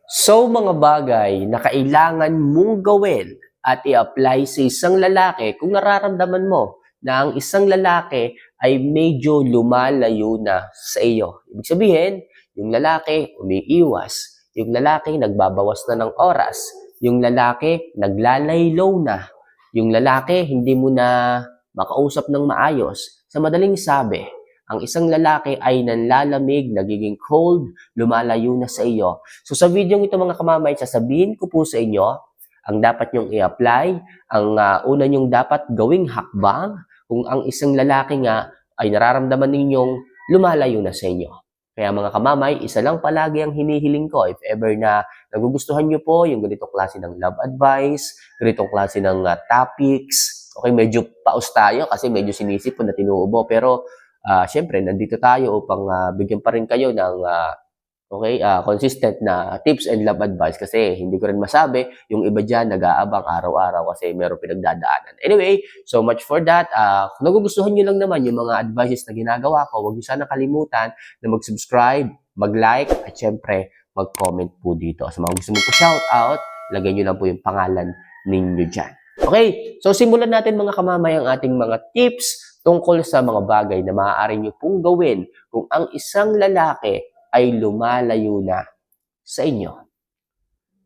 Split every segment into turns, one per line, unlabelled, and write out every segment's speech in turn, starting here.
So mga bagay na kailangan mong gawin at i-apply sa isang lalaki kung nararamdaman mo na ang isang lalaki ay medyo lumalayo na sa iyo. Ibig sabihin, yung lalaki umiiwas, yung lalaki nagbabawas na ng oras, yung lalaki naglalaylaw na, yung lalaki hindi mo na makausap ng maayos. Sa madaling sabi, ang isang lalaki ay nanlalamig, nagiging cold, lumalayo na sa iyo. So sa video ito mga kamamay, sasabihin ko po sa inyo ang dapat nyong i-apply, ang una nyong dapat gawing hakbang kung ang isang lalaki nga ay nararamdaman ninyong lumalayo na sa inyo. Kaya mga kamamay, isa lang palagi ang hinihiling ko if ever na nagugustuhan nyo po yung ganitong klase ng love advice, ganitong klase ng topics. Okay, medyo paus tayo kasi medyo sinisip po na tinuubo pero syempre, nandito tayo upang bigyan pa rin kayo ng consistent na tips and love advice kasi hindi ko rin masabi yung iba dyan nag-aabang araw-araw kasi meron pinagdadaanan. Anyway, so much for that. Kung nagugustuhan nyo lang naman yung mga advices na ginagawa ko, huwag nyo sana kalimutan na mag-subscribe, mag-like, at syempre, mag-comment po dito. Sa mga gusto mo po shout out, lagay nyo lang po yung pangalan ninyo dyan. Okay, so simulan natin mga kamamay ang ating mga tips tungkol sa mga bagay na maaari nyo pong gawin kung ang isang lalaki ay lumalayo na sa inyo.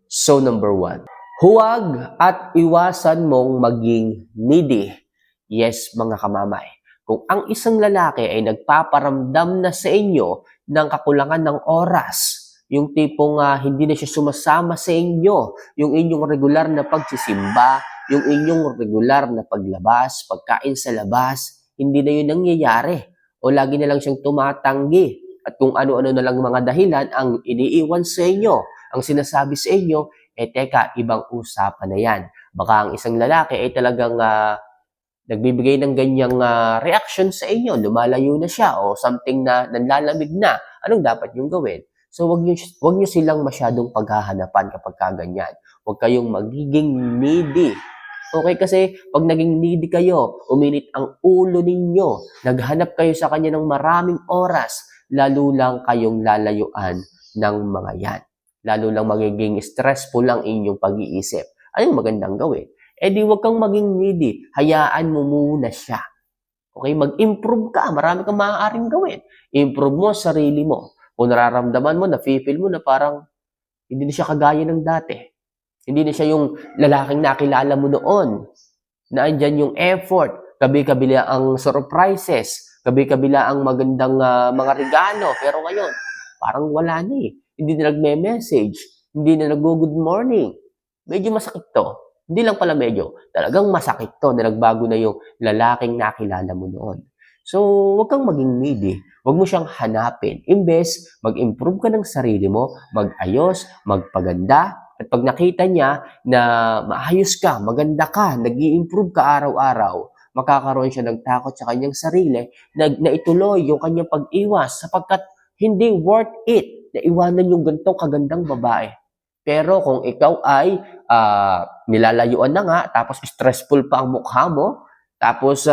So number 1, huwag at iwasan mong maging needy. Yes, mga kamamay. Kung ang isang lalaki ay nagpaparamdam na sa inyo ng kakulangan ng oras, yung tipong hindi na siya sumasama sa inyo, yung inyong regular na pagsisimba, yung inyong regular na paglabas, pagkain sa labas, hindi na yun nangyayari o lagi na lang siyang tumatanggi at kung ano-ano na lang mga dahilan ang iniiwan sa inyo, ang sinasabi sa inyo, teka, ibang usapan na yan. Baka ang isang lalaki ay talagang nagbibigay ng ganyang reaction sa inyo, lumalayo na siya o something na nanlalamig na. Anong dapat yung gawin? So wag niyo silang masyadong paghahanapan kapag kaganyan. Huwag kayong magiging needy. Okay, kasi pag naging needy kayo, uminit ang ulo ninyo, naghanap kayo sa kanya ng maraming oras, lalo lang kayong lalayuan ng mga yan. Lalo lang magiging stressful ang inyong pag-iisip. Anong magandang gawin? Di wag kang maging needy. Hayaan mo muna siya. Okay, mag-improve ka. Marami kang maaaring gawin. Improve mo sarili mo. Kung nararamdaman mo, na-feel mo na parang hindi na siya kagaya ng dati. Hindi na siya yung lalaking nakilala mo noon. Na andyan yung effort, kabi-kabila ang surprises, kabi-kabila ang magandang mga regalo. Pero ngayon, parang wala na eh. Hindi na nagme-message, hindi na nag-good morning. Medyo masakit to. Hindi lang pala medyo, talagang masakit to na nagbago na yung lalaking nakilala mo noon. So, huwag kang maging needy. Huwag mo siyang hanapin. Imbes, mag-improve ka ng sarili mo, mag-ayos, magpaganda, at pag nakita niya na maayos ka, maganda ka, nag-i-improve ka araw-araw, makakaroon siya ng takot sa kanyang sarili na ituloy yung kanyang pag-iwas sapagkat hindi worth it na iwanan yung gantong kagandang babae. Pero kung ikaw ay nilalayuan na nga, tapos stressful pa ang mukha mo, tapos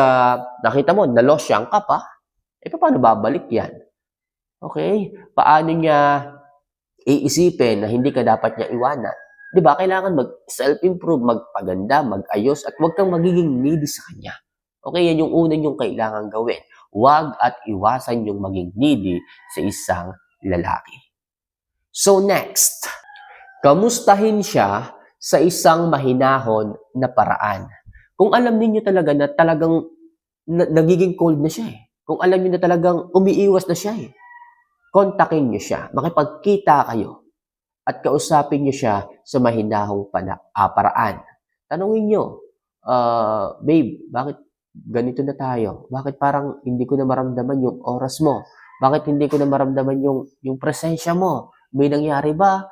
nakita mo, nalosyang ka pa, paano babalik yan? Okay? Paano niya iisipin na hindi ka dapat niya iwanan? Di ba? Kailangan mag-self-improve, magpaganda, mag-ayos, at huwag kang magiging needy sa kanya. Okay? Yan yung una yung kailangan gawin. Huwag at iwasan yung maging needy sa isang lalaki. So next, kamustahin siya sa isang mahinahon na paraan. Kung alam niyo talaga na talagang nagiging cold na siya eh. Kung alam niyo na talagang umiiwas na siya eh. Kontakin niyo siya, makipagkita kayo, at kausapin niyo siya sa mahinahong paraan. Tanungin niyo, babe, bakit ganito na tayo? Bakit parang hindi ko na maramdaman yung oras mo? Bakit hindi ko na maramdaman yung presensya mo? May nangyari ba?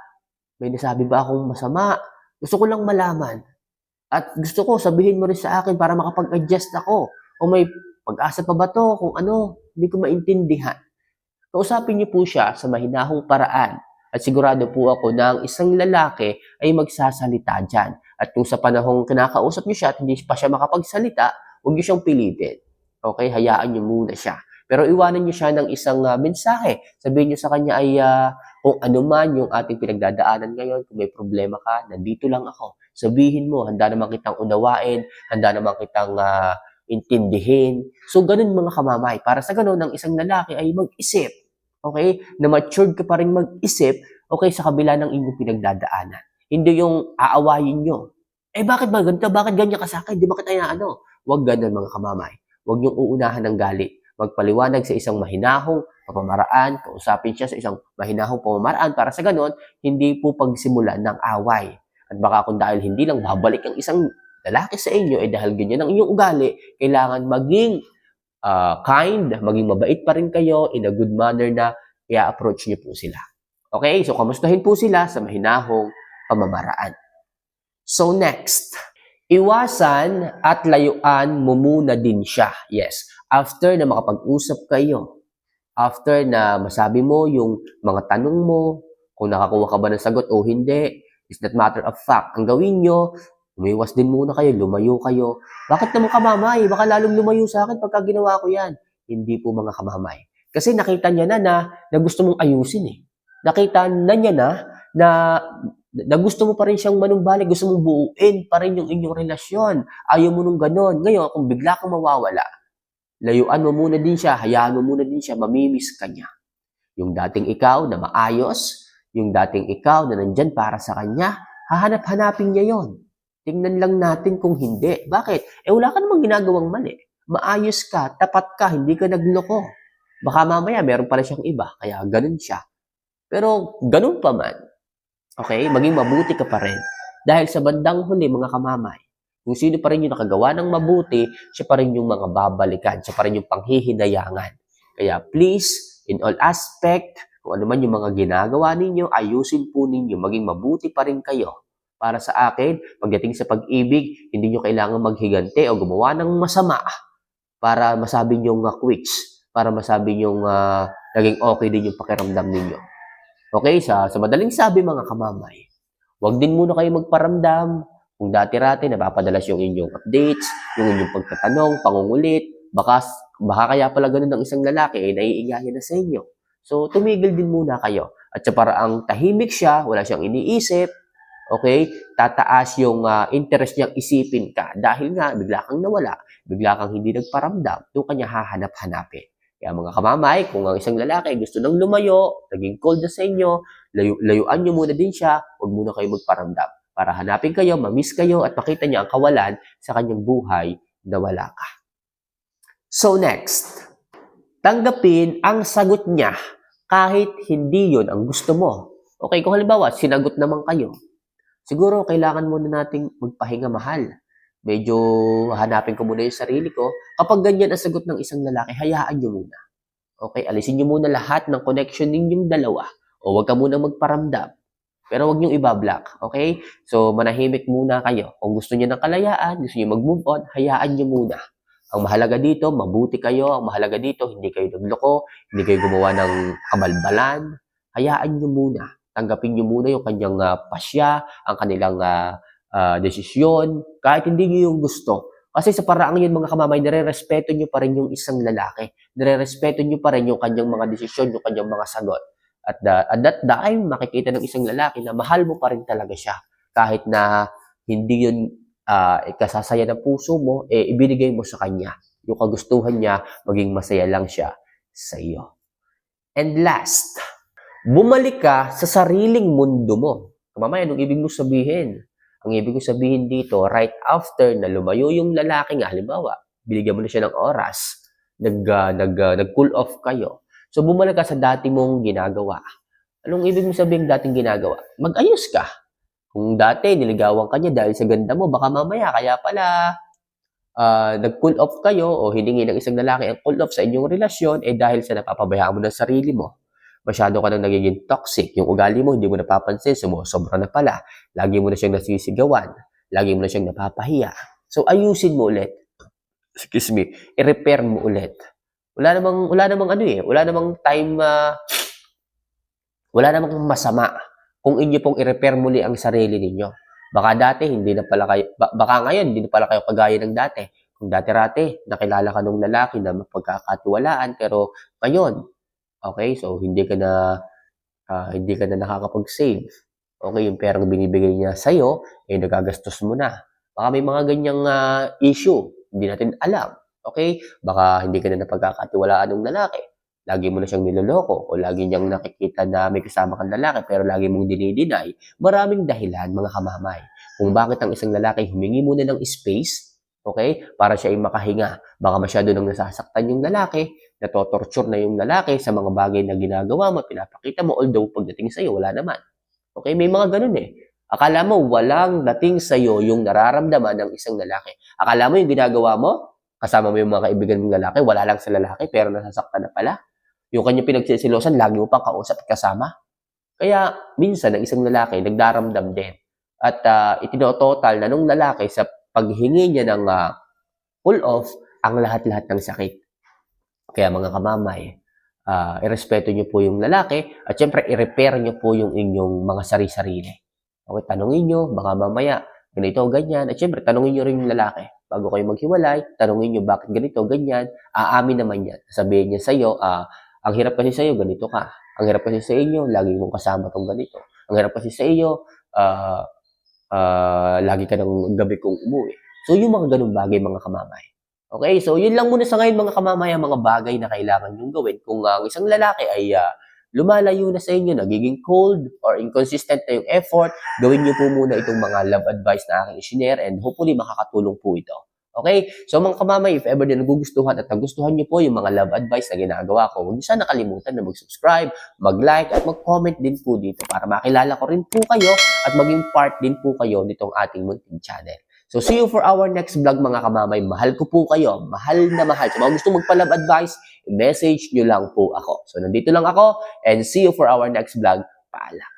May nasabi ba akong masama? Gusto ko lang malaman. At gusto ko sabihin mo rin sa akin para makapag-adjust ako. Kung may pag-asa pa ba to? Kung ano, hindi ko maintindihan. Kausapin niyo po siya sa mahinahong paraan at sigurado po ako na ang isang lalaki ay magsasalita dyan. At kung sa panahong kinakausap niyo siya at hindi pa siya makapagsalita, huwag niyo siyang pilitin. Okay? Hayaan niyo muna siya. Pero iwanan niyo siya ng isang mensahe. Sabihin niyo sa kanya ay, Kung ano man yung ating pinagdadaanan ngayon, kung may problema ka, nandito lang ako. Sabihin mo, handa naman kitang unawain, handa naman kitang intindihin. So, ganun mga kamamay. Para sa ganun, ang isang lalaki ay mag-isip. Okay? Na matured ka pa rin mag-isip, okay, sa kabila ng inyong pinagdadaanan. Hindi yung aawayin nyo. Bakit ba ganito? Bakit ganyan ka sa akin? Di ba kita ano? Huwag ganun mga kamamay. Huwag niyong uunahan ng galit. Magpaliwanag sa isang mahinahong pamamaraan, kausapin siya sa isang mahinahong pamamaraan para sa ganon, hindi po pagsimula ng away. At baka kung dahil hindi lang babalik ang isang lalaki sa inyo, dahil ganyan ang inyong ugali, kailangan maging kind, maging mabait pa rin kayo in a good manner na i-approach niyo po sila. Okay? So, kamustahin po sila sa mahinahong pamamaraan. So, next, iwasan at layuan mo muna din siya. Yes. After na makapag-usap kayo, after na masabi mo yung mga tanong mo, kung nakakuha ka ba ng sagot o hindi, it's not matter of fact. Ang gawin nyo, umiwas din muna kayo, lumayo kayo. Bakit naman kamamay? Baka lalong lumayo sa akin pagka ginawa ko yan. Hindi po mga kamamay. Kasi nakita niya na gusto mong ayusin eh. Nakita na niya na gusto mo pa rin siyang manumbalik, gusto mong buuin pa rin yung inyong relasyon. Ayaw mo nung ganon. Ngayon, kung bigla kang mawawala, layuan mo muna din siya, hayaan mo muna din siya, mamimiss ka niya. Yung dating ikaw na maayos, yung dating ikaw na nandyan para sa kanya, hahanap-hanapin niya yon. Tingnan lang natin kung hindi. Bakit? Wala ka namang ginagawang mali. Maayos ka, tapat ka, hindi ka nagloko. Baka mamaya meron pala siyang iba, kaya ganun siya. Pero ganun pa man, okay, maging mabuti ka pa rin. Dahil sa bandang huli, mga kamamay, kung sino pa rin yung nakagawa ng mabuti, siya pa rin yung mga babalikan, siya pa rin yung panghihinayangan. Kaya please, in all aspect, kung ano man yung mga ginagawa ninyo, ayusin po ninyo, maging mabuti pa rin kayo. Para sa akin, pagdating sa pag-ibig, hindi nyo kailangan maghigante o gumawa ng masama para masabi nyo quits, para masabi nyo naging okay din yung pakiramdam ninyo. Okay, sa madaling sabi mga kamamay, huwag din muna kayo magparamdam. Kung dati-rati napapadalas yung inyong updates, yung inyong pagtatanong, pangungulit, baka kaya pala ganun ng isang lalaki, naiiyayan na sa inyo. So, tumigil din muna kayo. At sa paraang tahimik siya, wala siyang iniisip, okay, tataas yung interest niyang isipin ka. Dahil nga, bigla kang nawala, bigla kang hindi nagparamdam, doon kanya hahanap-hanapin. Kaya mga kamamay, kung ang isang lalaki gusto nang lumayo, naging cold na sa inyo, layuan nyo muna din siya, huwag muna kayo magparamdam. Para hanapin kayo, mamiss kayo, at makita niya ang kawalan sa kanyang buhay na wala ka. So next, tanggapin ang sagot niya kahit hindi yon ang gusto mo. Okay, kung halimbawa, sinagot naman kayo, siguro kailangan muna nating magpahinga mahal. Medyo hanapin ko muna yung sarili ko. Kapag ganyan ang sagot ng isang lalaki, hayaan nyo muna. Okay, alisin nyo muna lahat ng connection ninyong dalawa. O huwag ka muna magparamdam. Pero huwag nyo ibablock. Okay? So, manahimik muna kayo. Kung gusto nyo ng kalayaan, gusto nyo mag-move on, hayaan nyo muna. Ang mahalaga dito, mabuti kayo. Ang mahalaga dito, hindi kayo nagloko, hindi kayo gumawa ng kabalbalan. Hayaan nyo muna. Tanggapin nyo muna yung kanyang pasya, ang kanilang desisyon, kahit hindi nyo yung gusto. Kasi sa paraang yun mga kamamay, nire-respeto nyo pa rin yung isang lalaki. Nire-respeto nyo pa rin yung kanyang mga desisyon, yung kanyang mga sagot. At that time, makikita ng isang lalaki na mahal mo pa rin talaga siya. Kahit na hindi yun kasasaya ng puso mo, ibinigay mo sa kanya. Yung kagustuhan niya, maging masaya lang siya sa iyo. And last, bumalik ka sa sariling mundo mo. Kamamay, anong ibig mo sabihin? Ang ibig ko sabihin dito, right after na lumayo yung lalaki nga, halimbawa, binigyan mo na siya ng oras, nag-cool off kayo. So, bumalik ka sa dati mong ginagawa. Anong ibig mo sabihin dating ginagawa? Mag-ayos ka. Kung dati, niligawan ka niya dahil sa ganda mo, baka mamaya, kaya pala, nag-cool off kayo o hiningi ng isang lalaki ang cool off sa inyong relasyon, dahil sa napapabayaan mo ng sarili mo. Masyado ka nang nagiging toxic. Yung ugali mo, hindi mo napapansin, sumusobra na pala. Lagi mo na siyang nasisigawan. Lagi mo na siyang napapahiya. So, ayusin mo ulit. Excuse me. I-repair mo ulit. Wala namang time, wala namang masama kung inyo pong i-repair muli ang sarili ninyo. Baka dati, baka ngayon, hindi na pala kayo kagaya ng dati. Kung dati-rati, nakilala ka ng lalaki na mapagkakatiwalaan, pero ngayon, okay, so hindi ka na hindi ka na nakakapag-save. Okay, yung perang binibigay niya sa'yo, nagagastos mo na. Baka may mga ganyang issue, hindi natin alam. Okay? Baka hindi ka na napagkakatiwalaan ng lalaki. Lagi mo na siyang niloloko o lagi niyang nakikita na may kasama kang lalaki pero lagi mong dinideny. Maraming dahilan, mga kamamay, kung bakit ang isang lalaki humingi muna ng space, okay, para siya ay makahinga. Baka masyado nang nasasaktan yung lalaki, natotorture na yung lalaki sa mga bagay na ginagawa mo, pinapakita mo, although pagdating sa'yo, wala naman. Okay, may mga ganun eh. Akala mo walang dating sa'yo yung nararamdaman ng isang lalaki. Akala mo yung ginagawa mo, kasama mo yung mga kaibigan mong lalaki, wala lang sa lalaki, pero nasasaktan na pala. Yung kanyang pinagsisilosan, lagi mo pang kausap at kasama. Kaya minsan, ang isang lalaki nagdaramdam din. At itinototal na nung lalaki sa paghingi niya ng pull off ang lahat-lahat ng sakit. Kaya mga kamamay, irespeto niyo po yung lalaki at syempre i-repair niyo po yung inyong mga sari-sarili. Okay, tanungin niyo, baka mamaya ganito, ganyan. At syempre, tanungin niyo rin yung lalaki. Bago kayo maghiwalay, tanungin niyo bakit ganito, ganyan. Aamin naman yan. Sabihin niya sa'yo, ang hirap kasi sa'yo, ganito ka. Ang hirap kasi sa inyo, lagi mong kasama tong ganito. Ang hirap kasi sa iyo, lagi ka ng gabi kong umuwi. So, yung mga ganung bagay, mga kamamay. Okay, so yun lang muna sa ngayon, mga kamamay, ang mga bagay na kailangan nyong gawin. Kung ang isang lalaki ay lumalayo na sa inyo, nagiging cold or inconsistent na yung effort, gawin niyo po muna itong mga love advice na aking i-share and hopefully makakatulong po ito. Okay? So mga kamamay, if ever na nagugustuhan at nagustuhan niyo po yung mga love advice na ginagawa ko, huwag niyo sana nakalimutan na mag-subscribe, mag-like at mag-comment din po dito para makilala ko rin po kayo at maging part din po kayo nitong ating munting channel. So see you for our next vlog, mga kamamay. Mahal ko po kayo. Mahal na mahal. So mga gusto magpa-love advice, message nyo lang po ako. So nandito lang ako and see you for our next vlog. Paalam.